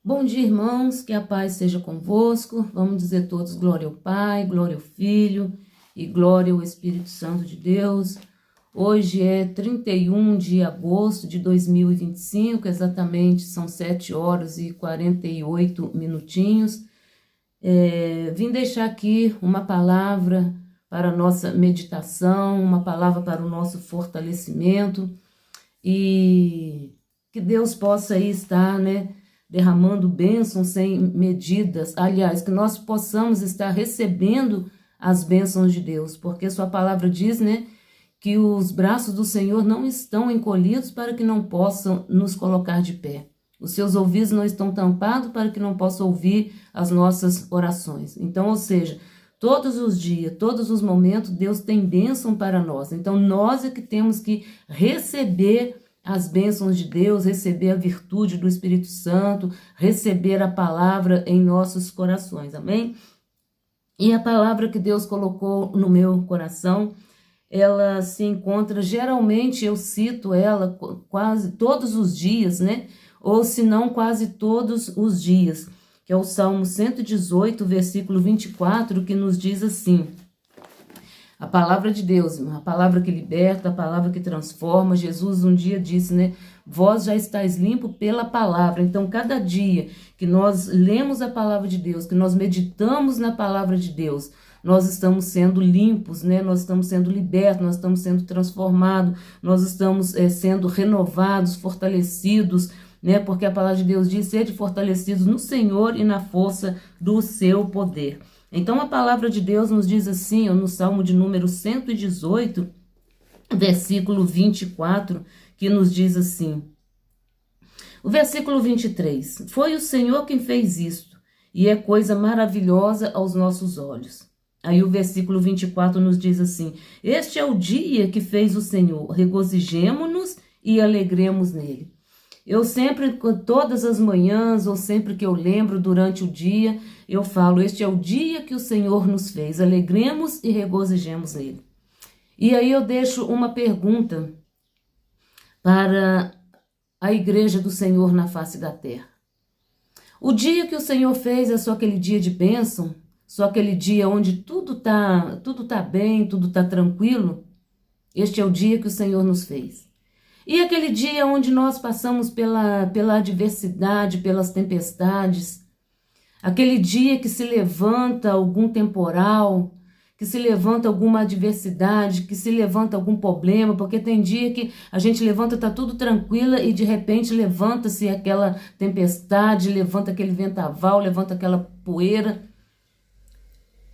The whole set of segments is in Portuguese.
Bom dia, irmãos, que a paz seja convosco. Vamos dizer todos glória ao Pai, glória ao Filho e glória ao Espírito Santo de Deus. Hoje é 31 de agosto de 2025, exatamente são 7 horas e 48 minutinhos. Vim deixar aqui uma palavra para a nossa meditação, uma palavra para o nosso fortalecimento e que Deus possa aí estar, derramando bênçãos sem medidas. Aliás, que nós possamos estar recebendo as bênçãos de Deus, porque sua palavra diz, que os braços do Senhor não estão encolhidos para que não possam nos colocar de pé. Os seus ouvidos não estão tampados para que não possam ouvir as nossas orações. Então, ou seja, todos os dias, todos os momentos, Deus tem bênção para nós. Então, nós é que temos que receber as bênçãos de Deus, receber a virtude do Espírito Santo, receber a palavra em nossos corações, amém? E a palavra que Deus colocou no meu coração, ela se encontra, geralmente eu cito ela quase todos os dias, ou se não quase todos os dias, que é o Salmo 118, versículo 24, que nos diz assim: a palavra de Deus, a palavra que liberta, a palavra que transforma. Jesus um dia disse, vós já estáis limpo pela palavra. Então, cada dia que nós lemos a palavra de Deus, que nós meditamos na palavra de Deus, nós estamos sendo limpos, nós estamos sendo libertos, nós estamos sendo transformados, nós estamos sendo renovados, fortalecidos, porque a palavra de Deus diz: sede fortalecidos no Senhor e na força do seu poder. Então a palavra de Deus nos diz assim, no Salmo de número 118, versículo 24, que nos diz assim. O versículo 23, foi o Senhor quem fez isto, e é coisa maravilhosa aos nossos olhos. Aí o versículo 24 nos diz assim: este é o dia que fez o Senhor, regozijemo-nos e alegremos nele. Eu sempre, todas as manhãs, ou sempre que eu lembro durante o dia, eu falo: este é o dia que o Senhor nos fez, alegremos e regozijemos nele. E aí eu deixo uma pergunta para a igreja do Senhor na face da terra. O dia que o Senhor fez é só aquele dia de bênção? Só aquele dia onde tudo tá bem, tudo tá tranquilo? Este é o dia que o Senhor nos fez. E aquele dia onde nós passamos pela adversidade, pelas tempestades, aquele dia que se levanta algum temporal, que se levanta alguma adversidade, que se levanta algum problema, porque tem dia que a gente levanta, tá tudo tranquila e de repente levanta-se aquela tempestade, levanta aquele vendaval, levanta aquela poeira.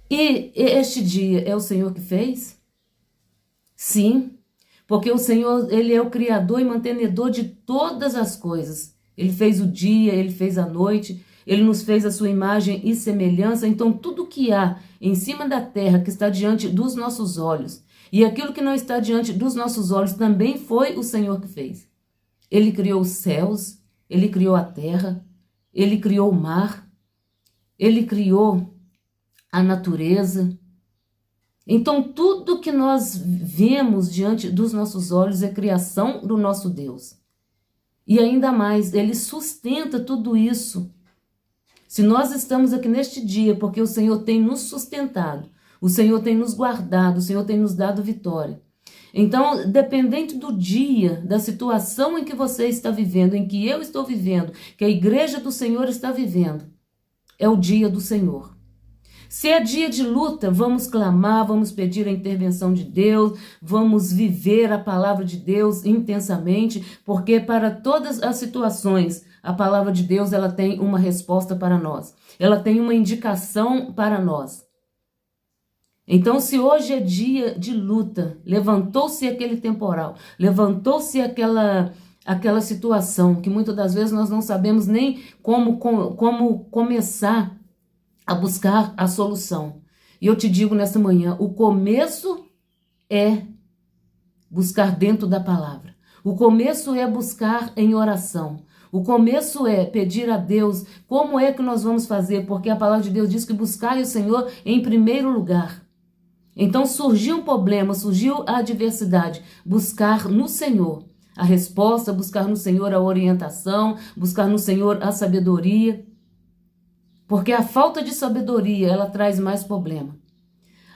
E este dia é o Senhor que fez? Sim. Porque o Senhor, Ele é o Criador e mantenedor de todas as coisas. Ele fez o dia, Ele fez a noite, Ele nos fez a sua imagem e semelhança. Então, tudo que há em cima da terra, que está diante dos nossos olhos, e aquilo que não está diante dos nossos olhos, também foi o Senhor que fez. Ele criou os céus, Ele criou a terra, Ele criou o mar, Ele criou a natureza. Então, tudo que nós vemos diante dos nossos olhos é criação do nosso Deus. E ainda mais, Ele sustenta tudo isso. Se nós estamos aqui neste dia, porque o Senhor tem nos sustentado, o Senhor tem nos guardado, o Senhor tem nos dado vitória. Então, dependente do dia, da situação em que você está vivendo, em que eu estou vivendo, que a igreja do Senhor está vivendo, é o dia do Senhor. Se é dia de luta, vamos clamar, vamos pedir a intervenção de Deus, vamos viver a palavra de Deus intensamente, porque para todas as situações, a palavra de Deus ela tem uma resposta para nós, ela tem uma indicação para nós. Então, se hoje é dia de luta, levantou-se aquele temporal, levantou-se aquela situação, que muitas das vezes nós não sabemos nem como começar a buscar a solução. E eu te digo nesta manhã, o começo é buscar dentro da palavra. O começo é buscar em oração. O começo é pedir a Deus como é que nós vamos fazer, porque a palavra de Deus diz que buscai o Senhor em primeiro lugar. Então surgiu um problema, surgiu a adversidade, buscar no Senhor. a resposta, buscar no Senhor a orientação, buscar no Senhor a sabedoria. Porque a falta de sabedoria, ela traz mais problema.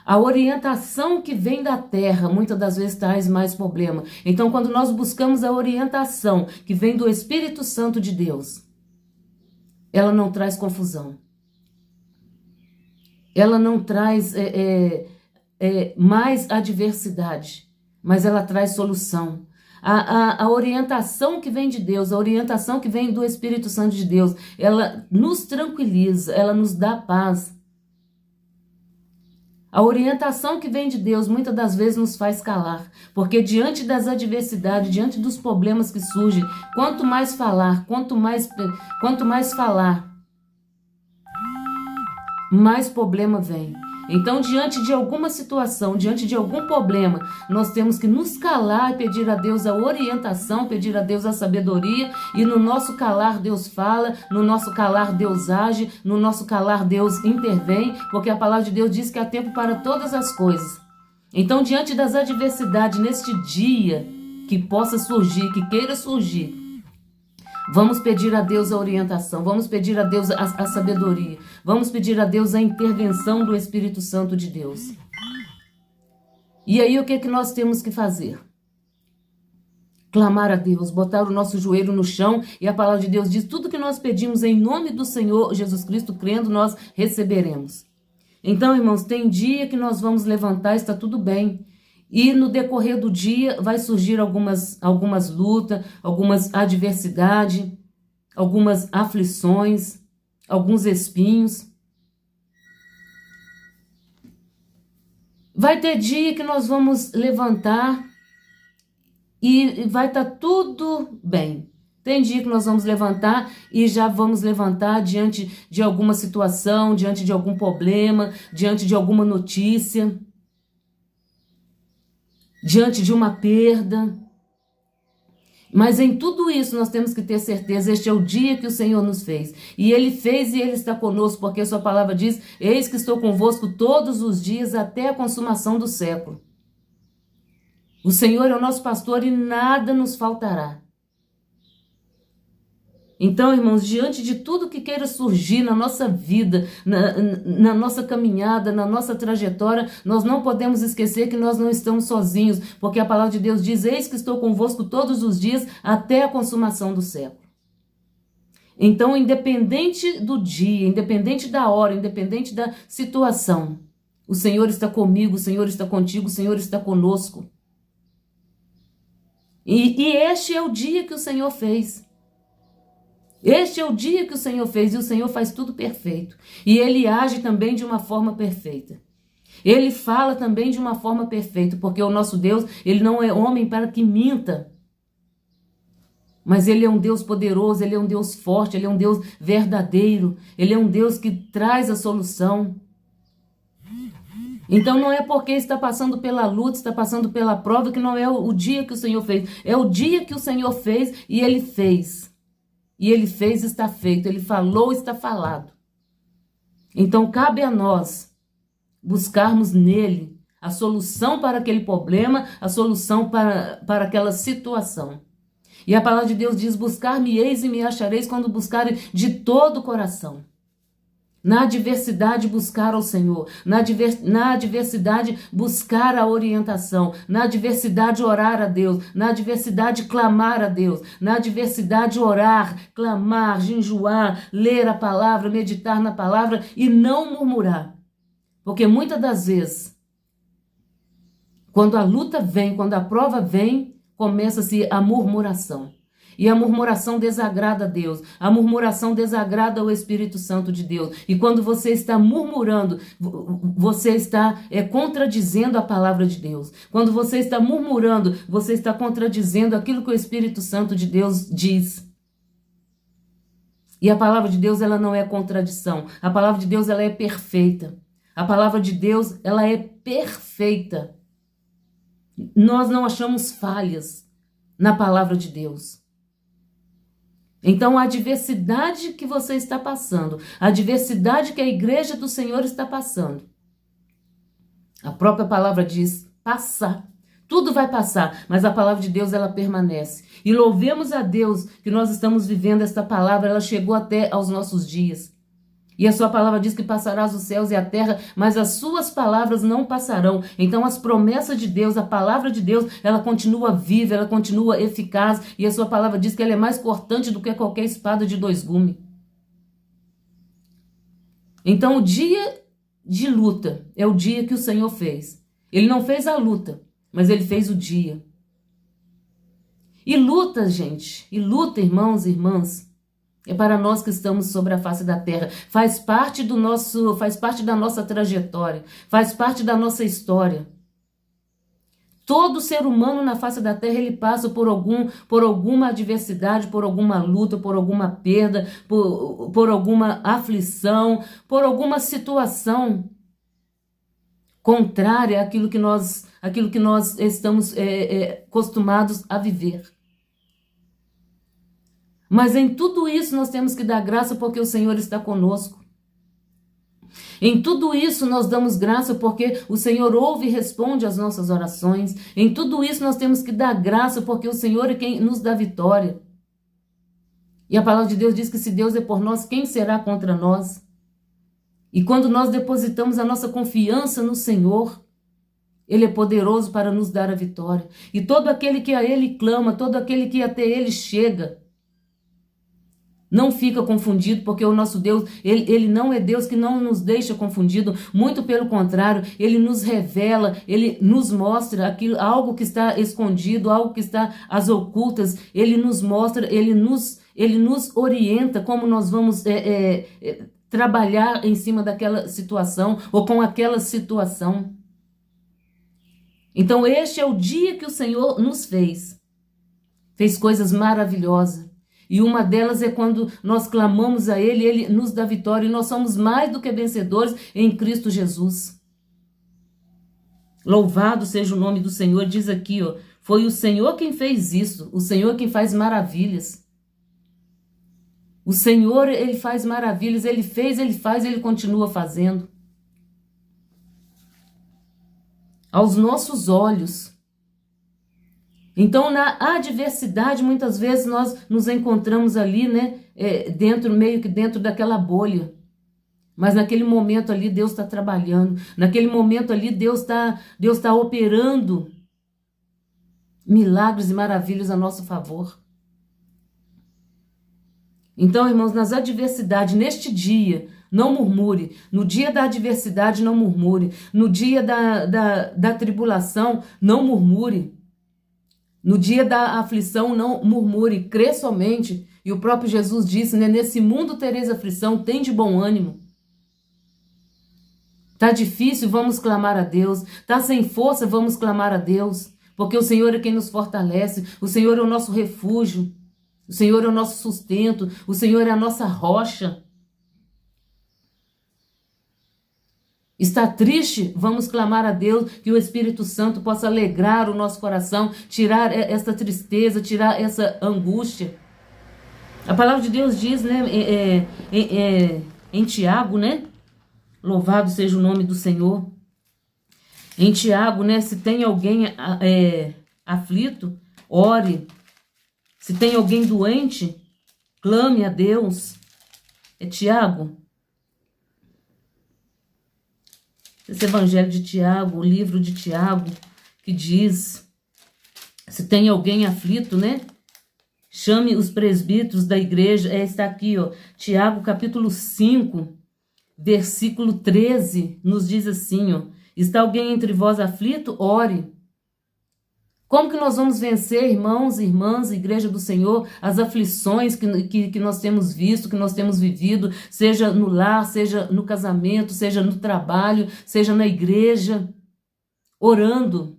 A orientação que vem da terra, muitas das vezes traz mais problema. Então, quando nós buscamos a orientação que vem do Espírito Santo de Deus, ela não traz confusão. Ela não traz mais adversidade, mas ela traz solução. A orientação que vem de Deus, a orientação que vem do Espírito Santo de Deus, ela nos tranquiliza, ela nos dá paz. A orientação que vem de Deus muitas das vezes nos faz calar, porque diante das adversidades, diante dos problemas que surgem, quanto mais falar, mais problema vem. Então, diante de alguma situação, diante de algum problema, nós temos que nos calar e pedir a Deus a orientação, pedir a Deus a sabedoria, e no nosso calar Deus fala, no nosso calar Deus age, no nosso calar Deus intervém, porque a palavra de Deus diz que há tempo para todas as coisas. Então, diante das adversidades, neste dia que possa surgir, que queira surgir, vamos pedir a Deus a orientação, vamos pedir a Deus a sabedoria, vamos pedir a Deus a intervenção do Espírito Santo de Deus. E aí o que é que nós temos que fazer? Clamar a Deus, botar o nosso joelho no chão, e a palavra de Deus diz, tudo que nós pedimos em nome do Senhor Jesus Cristo, crendo, nós receberemos. Então, irmãos, tem dia que nós vamos levantar, está tudo bem. E no decorrer do dia vai surgir algumas lutas, algumas adversidades, algumas aflições, alguns espinhos. Vai ter dia que nós vamos levantar e vai estar tudo bem. Tem dia que nós vamos levantar e já vamos levantar diante de alguma situação, diante de algum problema, diante de alguma notícia, diante de uma perda. Mas em tudo isso nós temos que ter certeza, este é o dia que o Senhor nos fez. E Ele fez e Ele está conosco, porque a sua palavra diz, eis que estou convosco todos os dias até a consumação do século. O Senhor é o nosso pastor e nada nos faltará. Então, irmãos, diante de tudo que queira surgir na nossa vida, na nossa caminhada, na nossa trajetória, nós não podemos esquecer que nós não estamos sozinhos, porque a palavra de Deus diz, eis que estou convosco todos os dias até a consumação do século. Então, independente do dia, independente da hora, independente da situação, o Senhor está comigo, o Senhor está contigo, o Senhor está conosco. E este é o dia que o Senhor fez. Este é o dia que o Senhor fez, e o Senhor faz tudo perfeito. E Ele age também de uma forma perfeita. Ele fala também de uma forma perfeita, porque o nosso Deus, Ele não é homem para que minta. Mas Ele é um Deus poderoso, Ele é um Deus forte, Ele é um Deus verdadeiro, Ele é um Deus que traz a solução. Então não é porque está passando pela luta, está passando pela prova, que não é o dia que o Senhor fez. É o dia que o Senhor fez e Ele fez. E Ele fez, está feito. Ele falou, está falado. Então, cabe a nós buscarmos nele a solução para aquele problema, a solução para aquela situação. E a palavra de Deus diz, buscar-me-eis e me achareis quando buscarem de todo o coração. Na adversidade, buscar ao Senhor. Na adversidade, buscar a orientação. Na adversidade, orar a Deus. Na adversidade, clamar a Deus. Na adversidade, orar, clamar, jejuar, ler a palavra, meditar na palavra e não murmurar. Porque muitas das vezes, quando a luta vem, quando a prova vem, começa-se a murmuração. E a murmuração desagrada a Deus. A murmuração desagrada o Espírito Santo de Deus. E quando você está murmurando, você está contradizendo a palavra de Deus. Quando você está murmurando, você está contradizendo aquilo que o Espírito Santo de Deus diz. E a palavra de Deus, ela não é contradição. A palavra de Deus, ela é perfeita. A palavra de Deus, ela é perfeita. Nós não achamos falhas na palavra de Deus. Então, a adversidade que você está passando, a adversidade que a igreja do Senhor está passando, a própria palavra diz, passar. Tudo vai passar, mas a palavra de Deus, ela permanece. E louvemos a Deus que nós estamos vivendo esta palavra, ela chegou até aos nossos dias. E a sua palavra diz que passarás os céus e a terra, mas as suas palavras não passarão. Então as promessas de Deus, a palavra de Deus, ela continua viva, ela continua eficaz. E a sua palavra diz que ela é mais cortante do que qualquer espada de 2 gumes. Então o dia de luta é o dia que o Senhor fez. Ele não fez a luta, mas ele fez o dia. E luta, gente, e luta, irmãos e irmãs, é para nós que estamos sobre a face da terra. Faz parte da nossa trajetória, faz parte da nossa história. Todo ser humano na face da terra, ele passa por alguma adversidade, por alguma luta, por alguma perda, por alguma aflição, por alguma situação contrária àquilo que nós estamos acostumados a viver. Mas em tudo isso nós temos que dar graça porque o Senhor está conosco. Em tudo isso nós damos graça porque o Senhor ouve e responde às nossas orações. Em tudo isso nós temos que dar graça porque o Senhor é quem nos dá vitória. E a palavra de Deus diz que se Deus é por nós, quem será contra nós? E quando nós depositamos a nossa confiança no Senhor, Ele é poderoso para nos dar a vitória. E todo aquele que a Ele clama, todo aquele que até Ele chega, não fica confundido, porque o nosso Deus, ele não é Deus que não nos deixa confundido, muito pelo contrário, Ele nos revela, Ele nos mostra algo que está escondido, algo que está às ocultas, Ele nos mostra, Ele nos orienta como nós vamos trabalhar em cima daquela situação ou com aquela situação. Então este é o dia que o Senhor nos fez coisas maravilhosas. E uma delas é quando nós clamamos a Ele, Ele nos dá vitória. E nós somos mais do que vencedores em Cristo Jesus. Louvado seja o nome do Senhor. Diz aqui, ó, foi o Senhor quem fez isso. O Senhor quem faz maravilhas. O Senhor, Ele faz maravilhas. Ele fez, Ele faz, Ele continua fazendo. Aos nossos olhos. Então, na adversidade, muitas vezes nós nos encontramos ali, né, meio que dentro daquela bolha. Mas naquele momento ali, Deus está trabalhando. Naquele momento ali, Deus tá operando milagres e maravilhas a nosso favor. Então, irmãos, nas adversidades, neste dia, não murmure. No dia da adversidade, não murmure. No dia da tribulação, não murmure. No dia da aflição, não murmure, crê somente. E o próprio Jesus disse, né? Nesse mundo tereis aflição, tem de bom ânimo. Tá difícil, vamos clamar a Deus. Tá sem força, vamos clamar a Deus. Porque o Senhor é quem nos fortalece. O Senhor é o nosso refúgio. O Senhor é o nosso sustento. O Senhor é a nossa rocha. Está triste? Vamos clamar a Deus que o Espírito Santo possa alegrar o nosso coração, tirar essa tristeza, tirar essa angústia. A palavra de Deus diz, né, em Tiago, né? Louvado seja o nome do Senhor. Em Tiago, né, se tem alguém aflito, ore. Se tem alguém doente, clame a Deus. É Tiago. Esse evangelho de Tiago, o livro de Tiago, que diz, se tem alguém aflito, né? Chame os presbíteros da igreja. Está aqui, ó, Tiago capítulo 5, versículo 13, nos diz assim, ó, está alguém entre vós aflito? Ore. Como que nós vamos vencer, irmãos e irmãs, igreja do Senhor, as aflições que nós temos visto, que nós temos vivido, seja no lar, seja no casamento, seja no trabalho, seja na igreja, orando.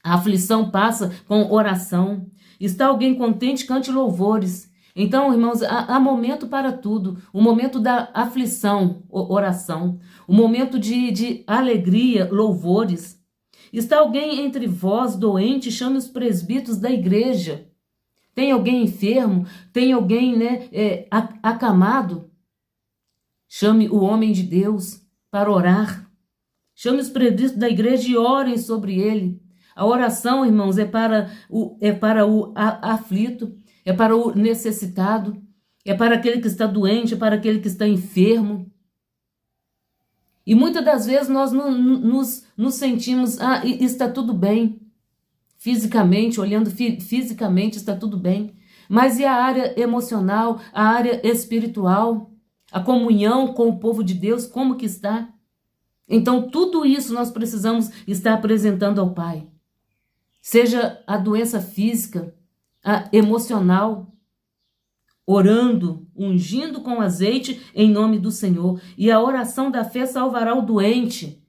A aflição passa com oração. Está alguém contente, cante louvores. Então, irmãos, há momento para tudo. O momento da aflição, oração. O momento de alegria, louvores. Está alguém entre vós doente, chame os presbíteros da igreja. Tem alguém enfermo? Tem alguém, né, acamado? Chame o homem de Deus para orar. Chame os presbíteros da igreja e orem sobre ele. A oração, irmãos, é para o aflito, é para o necessitado, é para aquele que está doente, é para aquele que está enfermo. E muitas das vezes nós nos sentimos, está tudo bem. Fisicamente, olhando fisicamente, está tudo bem. Mas e a área emocional, a área espiritual, a comunhão com o povo de Deus, como que está? Então, tudo isso nós precisamos estar apresentando ao Pai. Seja a doença física, a emocional, orando, ungindo com azeite em nome do Senhor. E a oração da fé salvará o doente.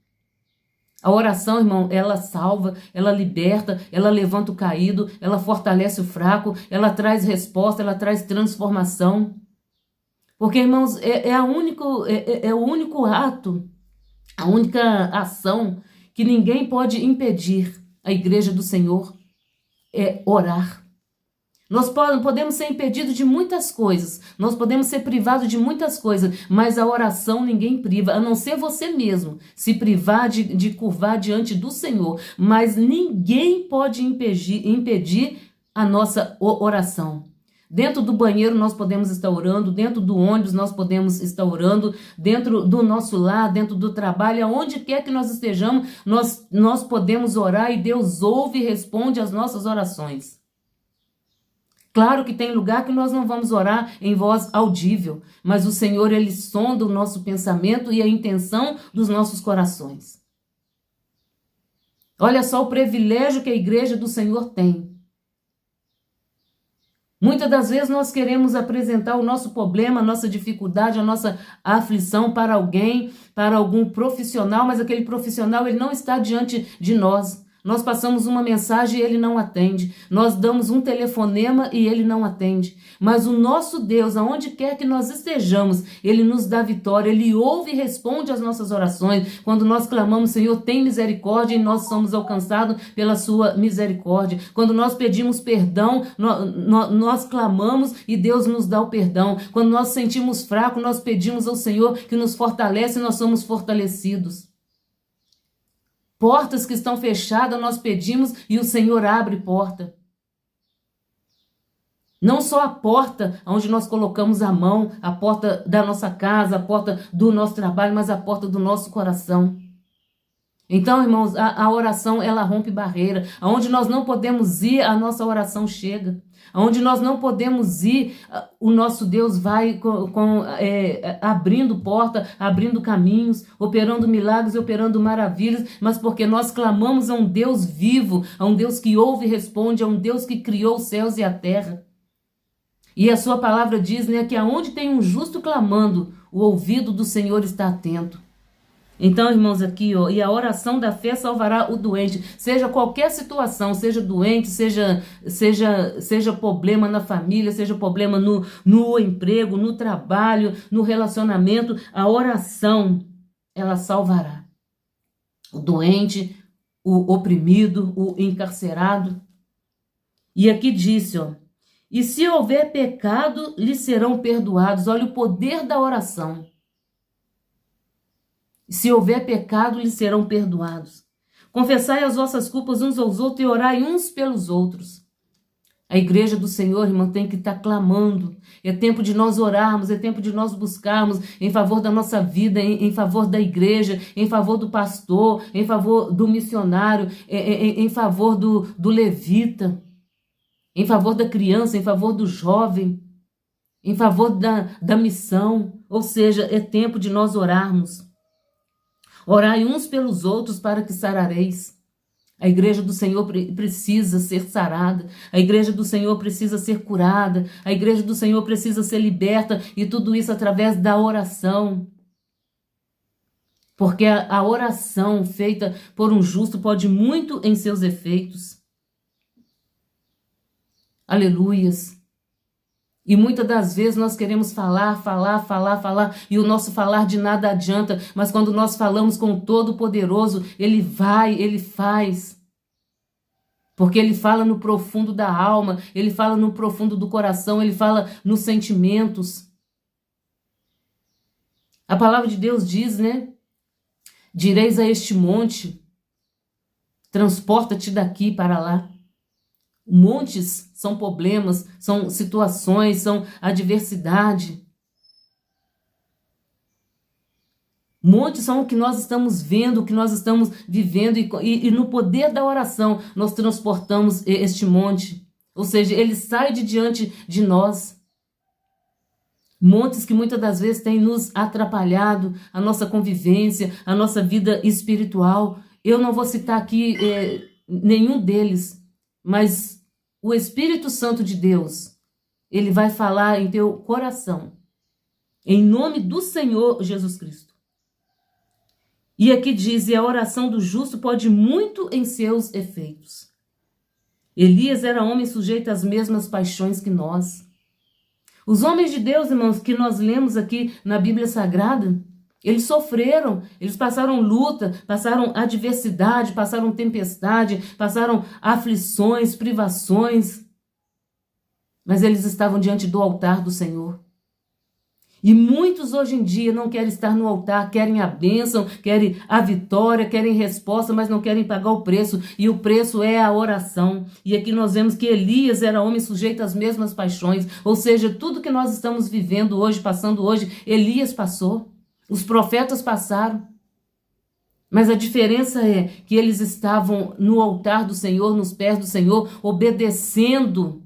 A oração, irmão, ela salva, ela liberta, ela levanta o caído, ela fortalece o fraco, ela traz resposta, ela traz transformação. Porque, irmãos, é o único ato, a única ação que ninguém pode impedir a igreja do Senhor é orar. Nós podemos ser impedidos de muitas coisas, nós podemos ser privados de muitas coisas, mas a oração ninguém priva, a não ser você mesmo, se privar de curvar diante do Senhor, mas ninguém pode impedir a nossa oração. Dentro do banheiro nós podemos estar orando, dentro do ônibus nós podemos estar orando, dentro do nosso lar, dentro do trabalho, aonde quer que nós estejamos, nós podemos orar e Deus ouve e responde às nossas orações. Claro que tem lugar que nós não vamos orar em voz audível, mas o Senhor, Ele sonda o nosso pensamento e a intenção dos nossos corações. Olha só o privilégio que a igreja do Senhor tem. Muitas das vezes nós queremos apresentar o nosso problema, a nossa dificuldade, a nossa aflição para alguém, para algum profissional, mas aquele profissional ele não está diante de nós. Nós passamos uma mensagem e ele não atende. Nós damos um telefonema e ele não atende. Mas o nosso Deus, aonde quer que nós estejamos, ele nos dá vitória. Ele ouve e responde às nossas orações. Quando nós clamamos, Senhor, tem misericórdia, e nós somos alcançados pela sua misericórdia. Quando nós pedimos perdão, nós clamamos e Deus nos dá o perdão. Quando nós sentimos fraco, nós pedimos ao Senhor que nos fortalece e nós somos fortalecidos. Portas que estão fechadas, nós pedimos e o Senhor abre porta. Não só a porta onde nós colocamos a mão, a porta da nossa casa, a porta do nosso trabalho, mas a porta do nosso coração. Então, irmãos, a oração, ela rompe barreira. Aonde nós não podemos ir, a nossa oração chega. Aonde nós não podemos ir, o nosso Deus vai abrindo porta, abrindo caminhos, operando milagres, operando maravilhas, mas porque nós clamamos a um Deus vivo, a um Deus que ouve e responde, a um Deus que criou os céus e a terra. E a sua palavra diz, né, que aonde tem um justo clamando, o ouvido do Senhor está atento. Então, irmãos, aqui, e a oração da fé salvará o doente, seja qualquer situação, seja doente, seja problema na família, seja problema no emprego, no trabalho, no relacionamento, a oração, ela salvará o doente, o oprimido, o encarcerado. E aqui disse, e se houver pecado, lhes serão perdoados. Olha o poder da oração. Se houver pecado, lhes serão perdoados. Confessai as vossas culpas uns aos outros e orai uns pelos outros. A igreja do Senhor, irmão, tem que estar clamando. É tempo de nós orarmos, é tempo de nós buscarmos em favor da nossa vida, em favor da igreja, em favor do pastor, em favor do missionário, em favor do levita, em favor da criança, em favor do jovem, em favor da missão. Ou seja, é tempo de nós orarmos. Orai uns pelos outros para que sarareis. A igreja do Senhor precisa ser sarada. A igreja do Senhor precisa ser curada. A igreja do Senhor precisa ser liberta. E tudo isso através da oração. Porque a oração feita por um justo pode muito em seus efeitos. Aleluias. E muitas das vezes nós queremos falar, e o nosso falar de nada adianta, mas quando nós falamos com o Todo-Poderoso, Ele vai, Ele faz. Porque Ele fala no profundo da alma, Ele fala no profundo do coração, Ele fala nos sentimentos. A palavra de Deus diz, né? Direis a este monte, transporta-te daqui para lá. Montes são problemas, são situações, são adversidade. Montes são o que nós estamos vendo, o que nós estamos vivendo, e no poder da oração nós transportamos este monte. Ou seja, ele sai de diante de nós. Montes que muitas das vezes têm nos atrapalhado a nossa convivência, a nossa vida espiritual. Eu não vou citar aqui nenhum deles, mas o Espírito Santo de Deus, ele vai falar em teu coração, em nome do Senhor Jesus Cristo. E aqui diz, e a oração do justo pode muito em seus efeitos. Elias era homem sujeito às mesmas paixões que nós. Os homens de Deus, irmãos, que nós lemos aqui na Bíblia Sagrada, eles sofreram, eles passaram luta, passaram adversidade, passaram tempestade, passaram aflições, privações. Mas eles estavam diante do altar do Senhor. E muitos hoje em dia não querem estar no altar, querem a bênção, querem a vitória, querem resposta, mas não querem pagar o preço. E o preço é a oração. E aqui nós vemos que Elias era homem sujeito às mesmas paixões. Ou seja, tudo que nós estamos vivendo hoje, passando hoje, Elias passou. Os profetas passaram. Mas a diferença é que eles estavam no altar do Senhor, nos pés do Senhor, obedecendo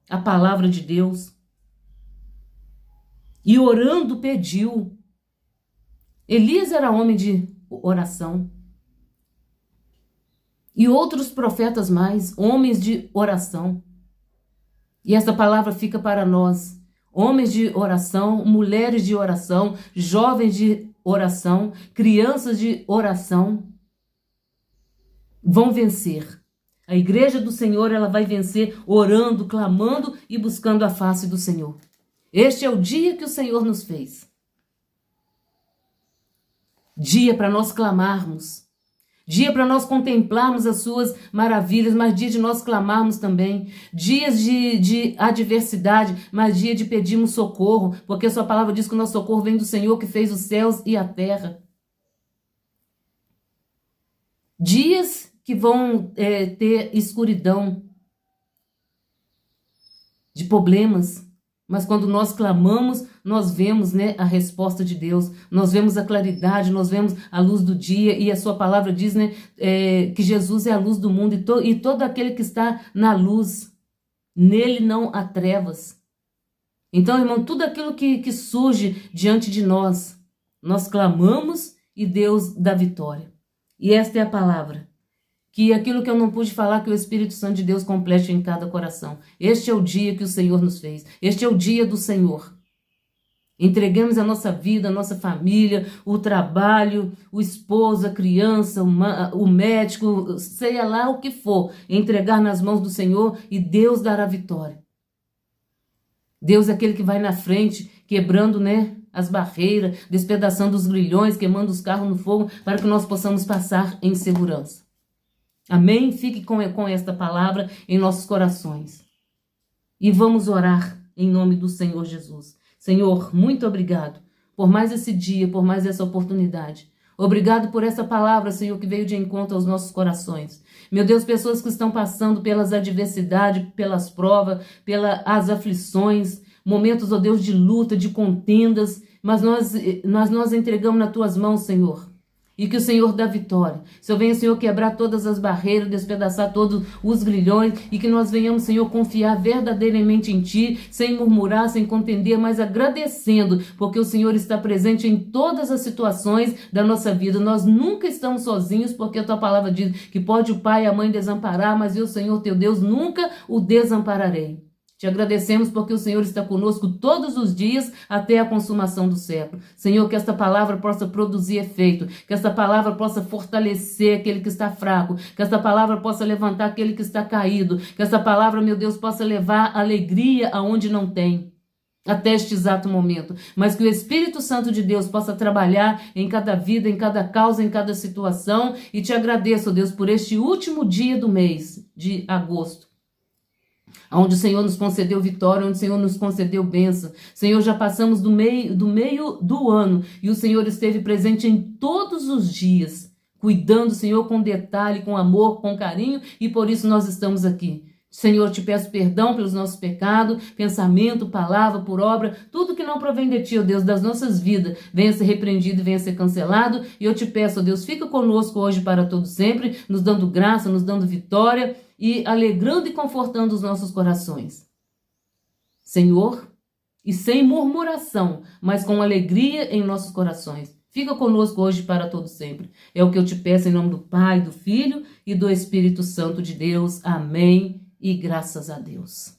a palavra de Deus. E orando pediu. Elias era homem de oração. E outros profetas mais, homens de oração. E essa palavra fica para nós. Homens de oração, mulheres de oração, jovens de oração, crianças de oração. Vão vencer. A igreja do Senhor, ela vai vencer orando, clamando e buscando a face do Senhor. Este é o dia que o Senhor nos fez. Dia para nós clamarmos. Dia para nós contemplarmos as suas maravilhas, mas dia de nós clamarmos também. Dias de adversidade, mas dia de pedirmos socorro, porque a sua palavra diz que o nosso socorro vem do Senhor que fez os céus e a terra. Dias que vão ter escuridão, de problemas. Mas quando nós clamamos, nós vemos, a resposta de Deus. Nós vemos a claridade, nós vemos a luz do dia. E a sua palavra diz, que Jesus é a luz do mundo. E todo aquele que está na luz, nele não há trevas. Então, irmão, tudo aquilo que surge diante de nós, nós clamamos e Deus dá vitória. E esta é a palavra. Que aquilo que eu não pude falar, que o Espírito Santo de Deus complete em cada coração. Este é o dia que o Senhor nos fez. Este é o dia do Senhor. Entreguemos a nossa vida, a nossa família, o trabalho, o esposo, a criança, o médico, seja lá o que for. Entregar nas mãos do Senhor e Deus dará vitória. Deus é aquele que vai na frente, quebrando, as barreiras, despedaçando os grilhões, queimando os carros no fogo, para que nós possamos passar em segurança. Amém? Fique com esta palavra em nossos corações. E vamos orar em nome do Senhor Jesus. Senhor, muito obrigado por mais esse dia, por mais essa oportunidade. Obrigado por essa palavra, Senhor, que veio de encontro aos nossos corações. Meu Deus, pessoas que estão passando pelas adversidades, pelas provas, pelas aflições, momentos, ó Deus, de luta, de contendas, mas nós entregamos nas tuas mãos, Senhor. E que o Senhor dá vitória. Senhor, venha, Senhor, quebrar todas as barreiras, despedaçar todos os grilhões, e que nós venhamos, Senhor, confiar verdadeiramente em Ti, sem murmurar, sem contender, mas agradecendo, porque o Senhor está presente em todas as situações da nossa vida. Nós nunca estamos sozinhos, porque a Tua palavra diz que pode o pai e a mãe desamparar, mas eu, Senhor, Teu Deus, nunca o desampararei. Te agradecemos porque o Senhor está conosco todos os dias até a consumação do século. Senhor, que esta palavra possa produzir efeito, que esta palavra possa fortalecer aquele que está fraco, que esta palavra possa levantar aquele que está caído, que esta palavra, meu Deus, possa levar alegria aonde não tem, até este exato momento. Mas que o Espírito Santo de Deus possa trabalhar em cada vida, em cada causa, em cada situação. E te agradeço, Deus, por este último dia do mês de agosto, onde o Senhor nos concedeu vitória, onde o Senhor nos concedeu bênção. Senhor, já passamos do meio do ano e o Senhor esteve presente em todos os dias, cuidando, Senhor, com detalhe, com amor, com carinho, e por isso nós estamos aqui. Senhor, te peço perdão pelos nossos pecados, pensamento, palavra, por obra, tudo que não provém de ti, ó Deus, das nossas vidas, venha ser repreendido e venha ser cancelado. E eu te peço, ó Deus, fica conosco hoje para todo sempre, nos dando graça, nos dando vitória e alegrando e confortando os nossos corações. Senhor, e sem murmuração, mas com alegria em nossos corações. Fica conosco hoje para todo sempre. É o que eu te peço em nome do Pai, do Filho e do Espírito Santo de Deus. Amém. E graças a Deus.